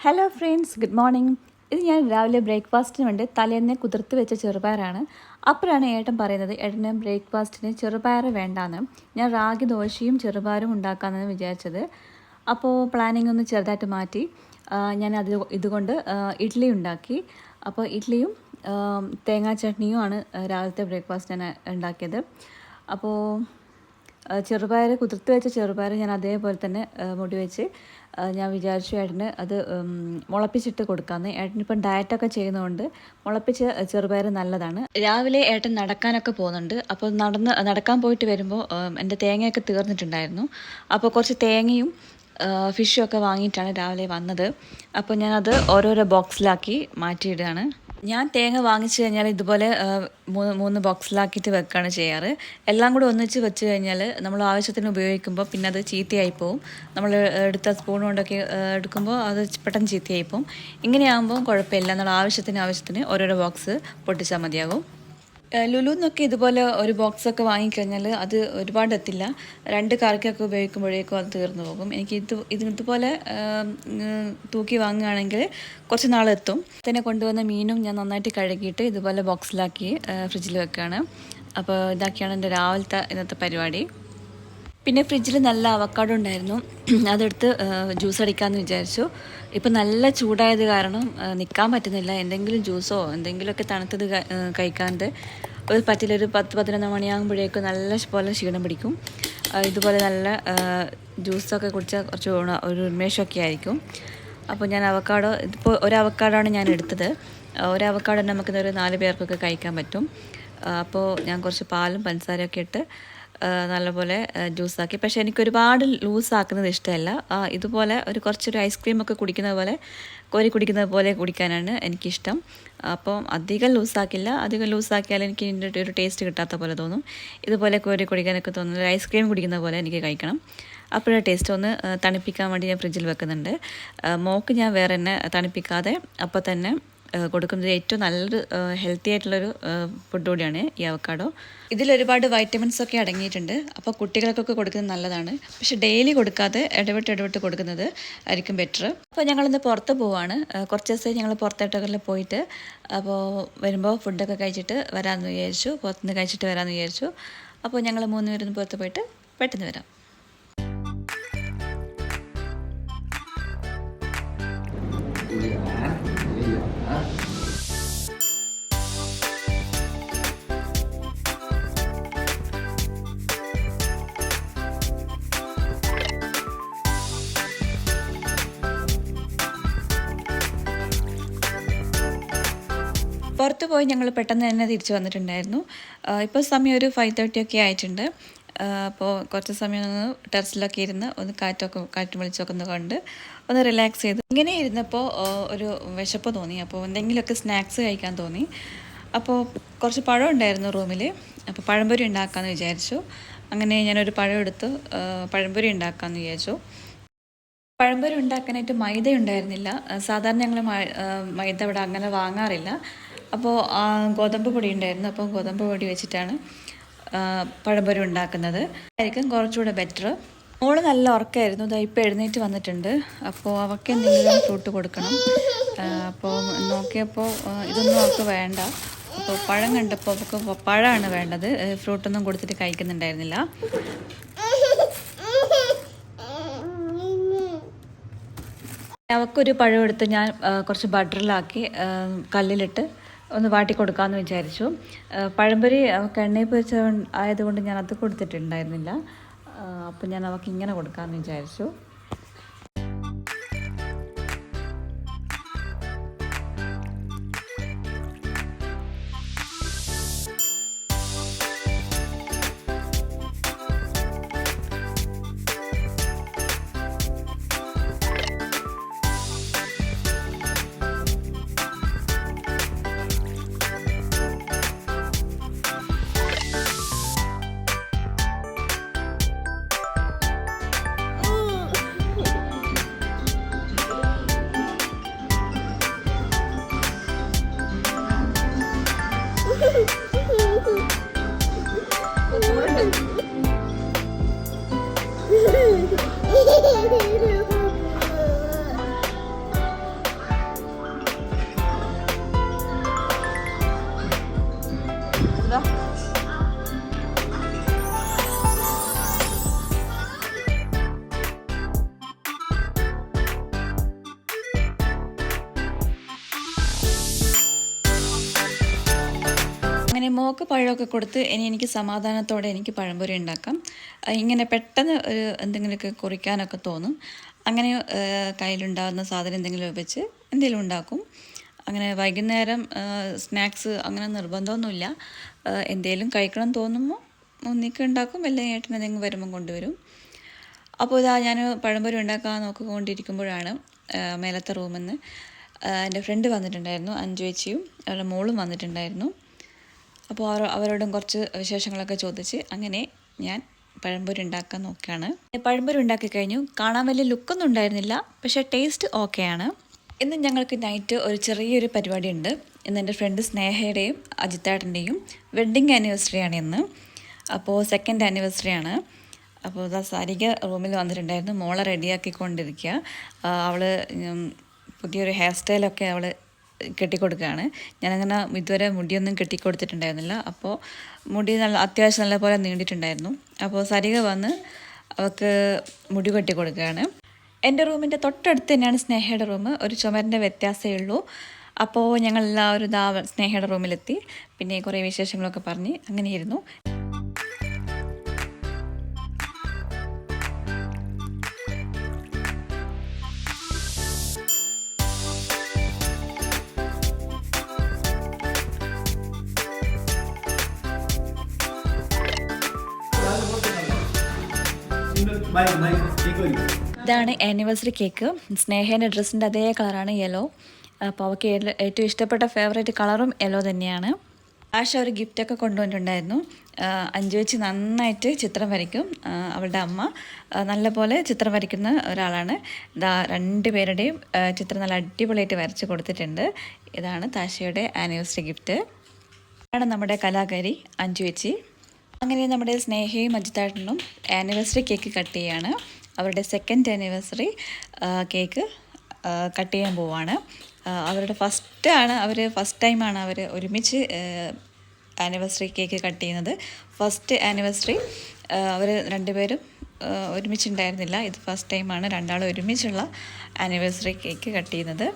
Hello friends, good morning. ഇത് ഞാൻ രാവിലെ ബ്രേക്ക്ഫാസ്റ്റിന് വേണ്ടി തലേന്നെ കുതിർത്ത് വെച്ച ചെറുപയറാണ്. അപ്പോഴാണ് ഏട്ടൻ പറയുന്നത് ഏട്ടന് ബ്രേക്ക്ഫാസ്റ്റിന് ചെറുപയർ വേണ്ടാന്ന്. ഞാൻ റാഗി ദോശയും ചെറുപയറും ഉണ്ടാക്കാമെന്ന് വിചാരിച്ചത്. അപ്പോൾ പ്ലാനിങ് ഒന്ന് ചെറുതായിട്ട് മാറ്റി ഞാൻ ഇതുകൊണ്ട് ഇഡ്ഡലി ഉണ്ടാക്കി. അപ്പോൾ ഇഡ്ഡലിയും തേങ്ങാ ചട്നിയും ആണ് രാവിലത്തെ ബ്രേക്ക്ഫാസ്റ്റ് ഞാൻ ഉണ്ടാക്കിയത്. അപ്പോൾ ചെറുപയർ കുതിർത്ത് വെച്ച ചെറുപയർ ഞാൻ അതേപോലെ തന്നെ മുടി വെച്ച് ഞാൻ വിചാരിച്ചു ഏട്ടന് അത് മുളപ്പിച്ചിട്ട് കൊടുക്കാമെന്ന്. ഏട്ടനിപ്പം ഡയറ്റൊക്കെ ചെയ്യുന്നതുകൊണ്ട് മുളപ്പിച്ച ചെറുപയർ നല്ലതാണ്. രാവിലെ ഏട്ടൻ നടക്കാനൊക്കെ പോകുന്നുണ്ട്. അപ്പോൾ നടക്കാൻ പോയിട്ട് വരുമ്പോൾ എൻ്റെ തേങ്ങയൊക്കെ തീർന്നിട്ടുണ്ടായിരുന്നു. അപ്പോൾ കുറച്ച് തേങ്ങയും ഫിഷും ഒക്കെ വാങ്ങിയിട്ടാണ് രാവിലെ വന്നത്. അപ്പോൾ ഞാനത് ഓരോരോ ബോക്സിലാക്കി മാറ്റിയിടുകയാണ്. ഞാൻ തേങ്ങ വാങ്ങിച്ചു കഴിഞ്ഞാൽ ഇതുപോലെ മൂന്ന് ബോക്സിലാക്കിയിട്ട് വെക്കുകയാണ് ചെയ്യാറ്. എല്ലാം കൂടെ ഒന്നിച്ച് വെച്ച് കഴിഞ്ഞാൽ നമ്മൾ ആവശ്യത്തിന് ഉപയോഗിക്കുമ്പോൾ പിന്നെ അത് ചീത്തയായി പോവും. നമ്മൾ എടുത്ത സ്പൂൺ കൊണ്ടൊക്കെ എടുക്കുമ്പോൾ അത് പെട്ടെന്ന് ചീത്തയായി പോവും. ഇങ്ങനെയാകുമ്പോൾ കുഴപ്പമില്ല. നമ്മൾ ആവശ്യത്തിന് ഓരോരോ ബോക്സ് പൊട്ടിച്ചാൽ മതിയാകും. ലുലുന്നൊക്കെ ഇതുപോലെ ഒരു ബോക്സൊക്കെ വാങ്ങിക്കഴിഞ്ഞാൽ അത് ഒരുപാട് എത്തില്ല. 2 കറിക്കൊക്കെ ഉപയോഗിക്കുമ്പോഴേക്കും അത് തീർന്നു പോകും. എനിക്ക് ഇതുപോലെ തൂക്കി വാങ്ങുകയാണെങ്കിൽ കുറച്ച് നാളെത്തും. തന്നെ കൊണ്ടുവന്ന മീനും ഞാൻ നന്നായിട്ട് കഴുകിയിട്ട് ഇതുപോലെ ബോക്സിലാക്കി ഫ്രിഡ്ജിൽ വെക്കുകയാണ്. അപ്പോൾ ഇതൊക്കെയാണ് എൻ്റെ രാവിലത്തെ ഇന്നത്തെ പരിപാടി. പിന്നെ ഫ്രിഡ്ജിൽ നല്ല അവക്കാഡോ ഉണ്ടായിരുന്നു. അതെടുത്ത് ജ്യൂസ് അടിക്കാമെന്ന് വിചാരിച്ചു. ഇപ്പം നല്ല ചൂടായത് കാരണം നിൽക്കാൻ പറ്റുന്നില്ല. എന്തെങ്കിലും ജ്യൂസോ എന്തെങ്കിലുമൊക്കെ തണുത്തത് കഴിക്കാണ്ട് ഒരു പറ്റില്ല. ഒരു 10-11 മണിയാകുമ്പോഴേക്കും നല്ല പോലെ ക്ഷീണം പിടിക്കും. ഇതുപോലെ നല്ല ജ്യൂസൊക്കെ കുടിച്ചാൽ കുറച്ച് ഒരു ഉന്മേഷമൊക്കെ ആയിരിക്കും. അപ്പോൾ ഞാൻ അവക്കാഡോ ഇതിപ്പോൾ ഒരു അവക്കാഡോയാണ് ഞാൻ എടുത്തത്. ഒരു അവക്കാഡോ നമുക്കിതൊരു 4 പേർക്കൊക്കെ കഴിക്കാൻ പറ്റും. അപ്പോൾ ഞാൻ കുറച്ച് പാലും പഞ്ചസാരയൊക്കെ ഇട്ട് നല്ലപോലെ ജ്യൂസാക്കി. പക്ഷേ എനിക്കൊരുപാട് ലൂസാക്കുന്നത് ഇഷ്ടമല്ല. ഇതുപോലെ കുറച്ചൊരു ഐസ്ക്രീമൊക്കെ കുടിക്കുന്നത് പോലെ കോരി കുടിക്കുന്നത് പോലെ കുടിക്കാനാണ് എനിക്കിഷ്ടം. അപ്പം അധികം ലൂസാക്കില്ല. അധികം ലൂസാക്കിയാൽ എനിക്ക് ഇതിൻ്റെ ഒരു ടേസ്റ്റ് കിട്ടാത്ത പോലെ തോന്നും. ഇതുപോലെ കോരി കുടിക്കാനൊക്കെ തോന്നുന്നത് ഐസ്ക്രീം കുടിക്കുന്ന പോലെ എനിക്ക് കഴിക്കണം. അപ്പോഴേ ടേസ്റ്റ്. ഒന്ന് തണുപ്പിക്കാൻ വേണ്ടി ഞാൻ ഫ്രിഡ്ജിൽ വെക്കുന്നുണ്ട്. മോക്ക് ഞാൻ വേറെ തന്നെ തണുപ്പിക്കാതെ അപ്പോൾ തന്നെ കൊടുക്കുന്നത് ഏറ്റവും നല്ലൊരു ഹെൽത്തി ആയിട്ടുള്ളൊരു ഫുഡ് കൂടിയാണ് ഈ അവക്കാഡോ. ഇതിലൊരുപാട് വൈറ്റമിൻസ് ഒക്കെ അടങ്ങിയിട്ടുണ്ട്. അപ്പോൾ കുട്ടികൾക്കൊക്കെ കൊടുക്കുന്നത് നല്ലതാണ്. പക്ഷെ ഡെയിലി കൊടുക്കാതെ ഇടവിട്ട് കൊടുക്കുന്നത് ആയിരിക്കും ബെറ്റർ. അപ്പോൾ ഞങ്ങളിന്ന് പുറത്ത് പോവാണ്. കുറച്ച് ദിവസമായി ഞങ്ങൾ പുറത്തോട്ടൊക്കെ പോയിട്ട് അപ്പോൾ വരുമ്പോൾ ഫുഡൊക്കെ കഴിച്ചിട്ട് വരാമെന്ന് വിചാരിച്ചു. പുറത്തുനിന്ന് കഴിച്ചിട്ട് വരാമെന്ന് വിചാരിച്ചു. അപ്പോൾ ഞങ്ങൾ 3 പേരൊന്ന് പുറത്ത് പോയിട്ട് പെട്ടെന്ന് വരാം. പുറത്ത് പോയി ഞങ്ങൾ പെട്ടെന്ന് തന്നെ തിരിച്ചു വന്നിട്ടുണ്ടായിരുന്നു. ഇപ്പോൾ സമയം ഒരു 5:30 ഒക്കെ ആയിട്ടുണ്ട്. അപ്പോൾ കുറച്ച് സമയം ഒന്ന് ടെറസിലൊക്കെ ഇരുന്ന് ഒന്ന് കാറ്റും വെളിച്ചമൊക്കെ ഒന്ന് കണ്ട് ഒന്ന് റിലാക്സ് ചെയ്തു. ഇങ്ങനെ ഇരുന്നപ്പോൾ ഒരു വിശപ്പ് തോന്നി. അപ്പോൾ എന്തെങ്കിലുമൊക്കെ സ്നാക്സ് കഴിക്കാൻ തോന്നി. അപ്പോൾ കുറച്ച് പഴം ഉണ്ടായിരുന്നു റൂമിൽ. അപ്പോൾ പഴംപൊരി ഉണ്ടാക്കാമെന്ന് വിചാരിച്ചു. അങ്ങനെ ഞാനൊരു പഴം എടുത്ത് പഴംപൊരി ഉണ്ടാക്കാമെന്ന് വിചാരിച്ചു. പഴംപൊരി ഉണ്ടാക്കാനായിട്ട് മൈദ ഉണ്ടായിരുന്നില്ല. സാധാരണ ഞങ്ങൾ മൈദ ഇവിടെ അങ്ങനെ വാങ്ങാറില്ല. അപ്പോൾ ഗോതമ്പ് പൊടി ഉണ്ടായിരുന്നു. അപ്പോൾ ഗോതമ്പ് പൊടി വെച്ചിട്ടാണ് പഴംപൊരി ഉണ്ടാക്കുന്നത്. ആയിരിക്കും കുറച്ചുകൂടെ ബെറ്റർ. മോള് നല്ല ഉറക്കമായിരുന്നു. ഇപ്പോൾ എഴുന്നേറ്റ് വന്നിട്ടുണ്ട്. അപ്പോൾ അവൾക്ക് എന്തെങ്കിലും ഫ്രൂട്ട് കൊടുക്കണം. അപ്പോൾ നോക്കിയപ്പോൾ ഇതൊന്നും അവൾക്ക് വേണ്ട. അപ്പോൾ പഴം കണ്ടപ്പോൾ അവൾക്ക് പഴമാണ് വേണ്ടത്. ഫ്രൂട്ടൊന്നും കൊടുത്തിട്ട് കഴിക്കുന്നുണ്ടായിരുന്നില്ല. അവൾക്കൊരു പഴം എടുത്ത് ഞാൻ കുറച്ച് ബട്ടറിലാക്കി കല്ലിലിട്ട് ഒന്ന് വാട്ടി കൊടുക്കാമെന്ന് വിചാരിച്ചു. പഴംപൊരി അവൾക്ക് എണ്ണയിൽ പൊരിച്ച ആയതുകൊണ്ട് ഞാൻ അത് കൊടുത്തിട്ടുണ്ടായിരുന്നില്ല. അപ്പോൾ ഞാൻ അവൾക്ക് ഇങ്ങനെ കൊടുക്കാമെന്ന് വിചാരിച്ചു. അങ്ങനെ മോൾക്ക് പഴമൊക്കെ കൊടുത്ത് എനിക്ക് സമാധാനത്തോടെ എനിക്ക് പഴംപൊരി ഉണ്ടാക്കാം. ഇങ്ങനെ പെട്ടെന്ന് ഒരു എന്തെങ്കിലുമൊക്കെ കുറിക്കാനൊക്കെ തോന്നും. അങ്ങനെ കയ്യിലുണ്ടാകുന്ന സാധനം എന്തെങ്കിലും വെച്ച് എന്തെങ്കിലും ഉണ്ടാക്കും. അങ്ങനെ വൈകുന്നേരം സ്നാക്സ് അങ്ങനെ നിർബന്ധമൊന്നുമില്ല. എന്തെങ്കിലും കഴിക്കണം തോന്നുമ്പോൾ ഒന്നിക്ക് ഉണ്ടാക്കും, അല്ലെങ്കിൽ ഏട്ടൻ എന്തെങ്കിലും വരുമ്പം കൊണ്ടുവരും. അപ്പോൾ ഇതാ ഞാൻ പഴംപൊരി ഉണ്ടാക്കാൻ നോക്കിക്കൊണ്ടിരിക്കുമ്പോഴാണ് മേലത്തെ റൂമിൽ നിന്ന് എൻ്റെ ഫ്രണ്ട് വന്നിട്ടുണ്ടായിരുന്നു. അഞ്ചു ചേച്ചിയും അവരുടെ മോളും വന്നിട്ടുണ്ടായിരുന്നു. അപ്പോൾ അവരോടും കുറച്ച് വിശേഷങ്ങളൊക്കെ ചോദിച്ച് അങ്ങനെ ഞാൻ പഴംപൊരി ഉണ്ടാക്കാൻ നോക്കുകയാണ്. പഴംപൊരി ഉണ്ടാക്കി കഴിഞ്ഞു. കാണാൻ വലിയ ലുക്കൊന്നും ഉണ്ടായിരുന്നില്ല, പക്ഷേ ടേസ്റ്റ് ഓക്കെയാണ്. ഇന്ന് ഞങ്ങൾക്ക് നൈറ്റ് ഒരു ചെറിയൊരു പരിപാടി ഉണ്ട്. ഇന്ന് എൻ്റെ ഫ്രണ്ട് സ്നേഹയുടെയും അജിത്തേട്ടൻ്റെയും വെഡ്ഡിങ് ആനിവേഴ്സറിയാണ് ഇന്ന്. അപ്പോൾ സെക്കൻഡ് ആനിവേഴ്സറിയാണ്. അപ്പോൾ ഇതാ സാരിക റൂമിൽ വന്നിട്ടുണ്ടായിരുന്നു. മോളെ റെഡിയാക്കിക്കൊണ്ടിരിക്കുക. അവൾ പുതിയൊരു ഹെയർ സ്റ്റൈലൊക്കെ അവൾ കെട്ടിക്കൊടുക്കുകയാണ്. ഞാനങ്ങനെ ഇതുവരെ മുടിയൊന്നും കെട്ടിക്കൊടുത്തിട്ടുണ്ടായിരുന്നില്ല. അപ്പോൾ മുടി അത്യാവശ്യം നല്ലപോലെ നീണ്ടിട്ടുണ്ടായിരുന്നു. അപ്പോൾ സരിക വന്ന് അവൾക്ക് മുടി കെട്ടിക്കൊടുക്കുകയാണ്. എൻ്റെ റൂമിൻ്റെ തൊട്ടടുത്ത് തന്നെയാണ് സ്നേഹയുടെ റൂം. ഒരു ചുമരിൻ്റെ വ്യത്യാസമേ ഉള്ളൂ. അപ്പോൾ ഞങ്ങളെല്ലാവരും ഇതാ സ്നേഹയുടെ റൂമിലെത്തി. പിന്നെ കുറേ വിശേഷങ്ങളൊക്കെ പറഞ്ഞ് അങ്ങനെയായിരുന്നു. ഇതാണ് ആനിവേഴ്സറി കേക്ക്. സ്നേഹേൻ്റെ ഡ്രസ്സിൻ്റെ അതേ കളറാണ് യെല്ലോ. അപ്പോൾ അവൾക്ക് ഏറ്റവും ഇഷ്ടപ്പെട്ട ഫേവറേറ്റ് കളറും യെല്ലോ തന്നെയാണ്. ആശ ഒരു ഗിഫ്റ്റൊക്കെ കൊണ്ടുവന്നിട്ടുണ്ടായിരുന്നു. അഞ്ചു വെച്ച് നന്നായിട്ട് ചിത്രം വരയ്ക്കും. അവളുടെ അമ്മ നല്ലപോലെ ചിത്രം വരയ്ക്കുന്ന ഒരാളാണ്. ഇതാ രണ്ടുപേരുടെയും ചിത്രം നല്ല അടിപൊളിയായിട്ട് വരച്ച് കൊടുത്തിട്ടുണ്ട്. ഇതാണ് താശയുടെ ആനിവേഴ്സറി ഗിഫ്റ്റ്. ഇതാണ് നമ്മുടെ കലാകാരി അഞ്ചു വെച്ചി. അങ്ങനെ നമ്മുടെ സ്നേഹയും അജിത്തേട്ടനും ആനിവേഴ്സറി കേക്ക് കട്ട് ചെയ്യാണ്. അവരുടെ സെക്കൻഡ് ആനിവേഴ്സറി കേക്ക് കട്ട് ചെയ്യാൻ പോവാണ്. അവരുടെ ഫസ്റ്റ് ടൈമാണ് അവർ ഒരുമിച്ച് ആനിവേഴ്സറി കേക്ക് കട്ട് ചെയ്യുന്നത്. ഫസ്റ്റ് ആനിവേഴ്സറി അവർ രണ്ടുപേരും ഒരുമിച്ചുണ്ടായിരുന്നില്ല. ഇത് ഫസ്റ്റ് ടൈമാണ് രണ്ടാളും ഒരുമിച്ചുള്ള ആനിവേഴ്സറി കേക്ക് കട്ട് ചെയ്യുന്നത്.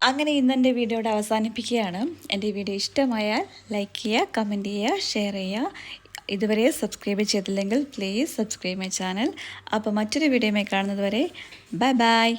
അങ്ങനെ ഇന്ന് എൻ്റെ വീഡിയോയുടെ അവസാനിപ്പിക്കുകയാണ്. എൻ്റെ വീഡിയോ ഇഷ്ടമായാൽ ലൈക്ക് ചെയ്യുക, കമൻറ്റ് ചെയ്യുക, ഷെയർ ചെയ്യുക. ഇതുവരെ സബ്സ്ക്രൈബ് ചെയ്തില്ലെങ്കിൽ പ്ലീസ് സബ്സ്ക്രൈബ് മൈ ചാനൽ. അപ്പോൾ മറ്റൊരു വീഡിയോയുമായി കാണുന്നത് വരെ ബൈ ബൈ.